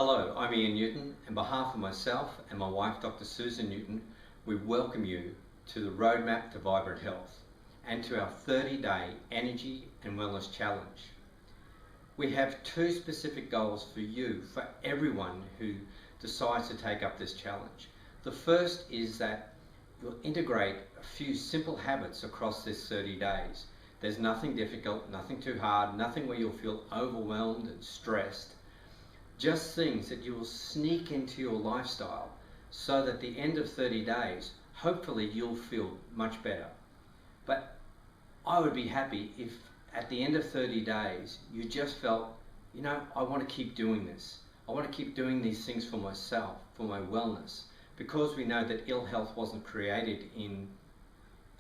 Hello, I'm Ian Newton. On behalf of myself and my wife, Dr. Susan Newton, we welcome you to the Roadmap to Vibrant Health and to our 30-day Energy and Wellness Challenge. We have two specific goals for you, for everyone who decides to take up this challenge. The first is that you'll integrate a few simple habits across this 30 days. There's nothing difficult, nothing too hard, nothing where you'll feel overwhelmed and stressed. Just things that you will sneak into your lifestyle so that at the end of 30 days, hopefully you'll feel much better. But I would be happy if at the end of 30 days, you just felt, I want to keep doing this. I want to keep doing these things for myself, for my wellness, because we know that ill health wasn't created in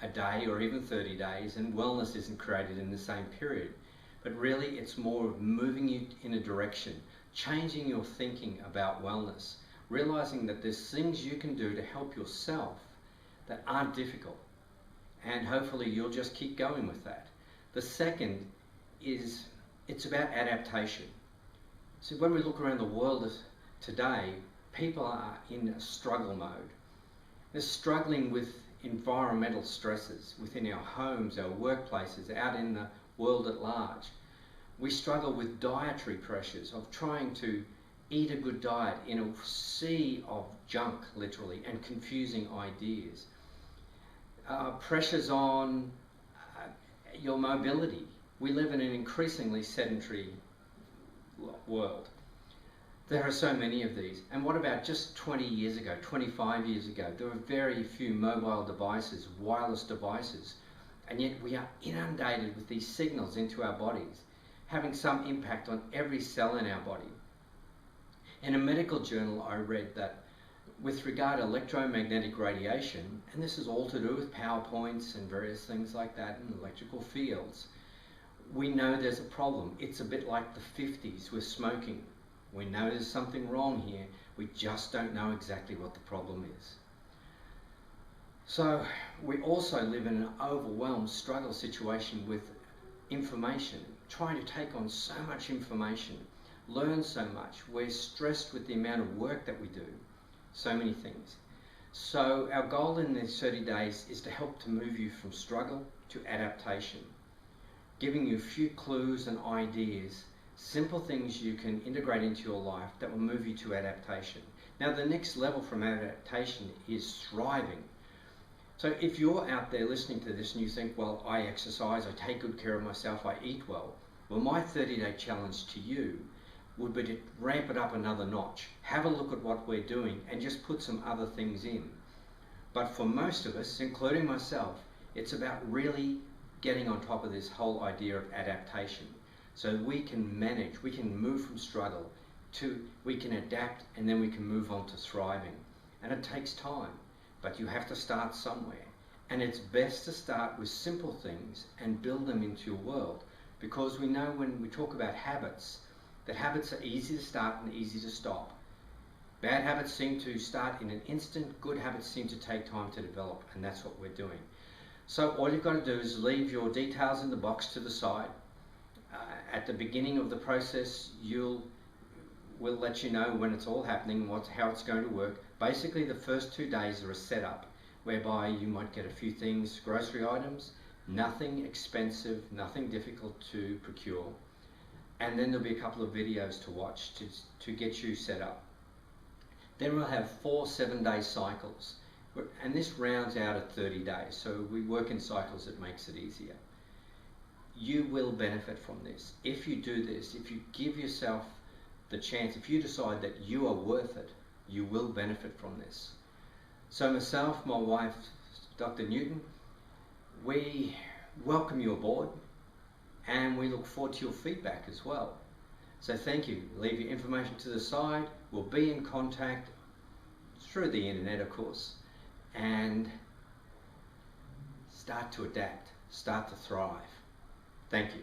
a day or even 30 days, and wellness isn't created in the same period. But really, it's more of moving you in a direction, changing your thinking about wellness, realizing that there's things you can do to help yourself that aren't difficult. And hopefully you'll just keep going with that. The second is, it's about adaptation. So when we look around the world today, people are in a struggle mode. They're struggling with environmental stresses within our homes, our workplaces, out in the world at large. We struggle with dietary pressures of trying to eat a good diet in a sea of junk, literally, and confusing ideas. Pressures on your mobility. We live in an increasingly sedentary world. There are so many of these. And what about just 20 years ago, 25 years ago? There were very few mobile devices, wireless devices, and yet we are inundated with these signals into our bodies, having some impact on every cell in our body. In a medical journal, I read that with regard to electromagnetic radiation, and this is all to do with PowerPoints and various things like that in electrical fields, we know there's a problem. It's a bit like the 50s with smoking. We know there's something wrong here. We just don't know exactly what the problem is. So we also live in an overwhelmed struggle situation with information, trying to take on so much information, learn so much. We're stressed with the amount of work that we do, so many things. So our goal in these 30 days is to help to move you from struggle to adaptation, giving you a few clues and ideas, simple things you can integrate into your life that will move you to adaptation. Now the next level from adaptation is thriving. So if you're out there listening to this and you think, well, I exercise, I take good care of myself, I eat well, my 30-day challenge to you would be to ramp it up another notch. Have a look at what we're doing and just put some other things in. But for most of us, including myself, it's about really getting on top of this whole idea of adaptation. So we can manage, we can move from struggle to, we can adapt, and then we can move on to thriving. And it takes time. But you have to start somewhere. And it's best to start with simple things and build them into your world. Because we know when we talk about habits, that habits are easy to start and easy to stop. Bad habits seem to start in an instant, good habits seem to take time to develop, and that's what we're doing. So all you've got to do is leave your details in the box to the side. At the beginning of the process, we'll let you know when it's all happening, how it's going to work. Basically, the first 2 days are a setup whereby you might get a few things, grocery items, nothing expensive, nothing difficult to procure. And then there'll be a couple of videos to watch to get you set up. Then we'll have 4 7-day cycles. And this rounds out at 30 days. So we work in cycles, it makes it easier. You will benefit from this. If you do this, if you give yourself the chance, if you decide that you are worth it, you will benefit from this. So myself, my wife, Dr. Newton, we welcome you aboard and we look forward to your feedback as well. So thank you. Leave your information to the side. We'll be in contact through the internet, of course, and start to adapt, start to thrive. Thank you.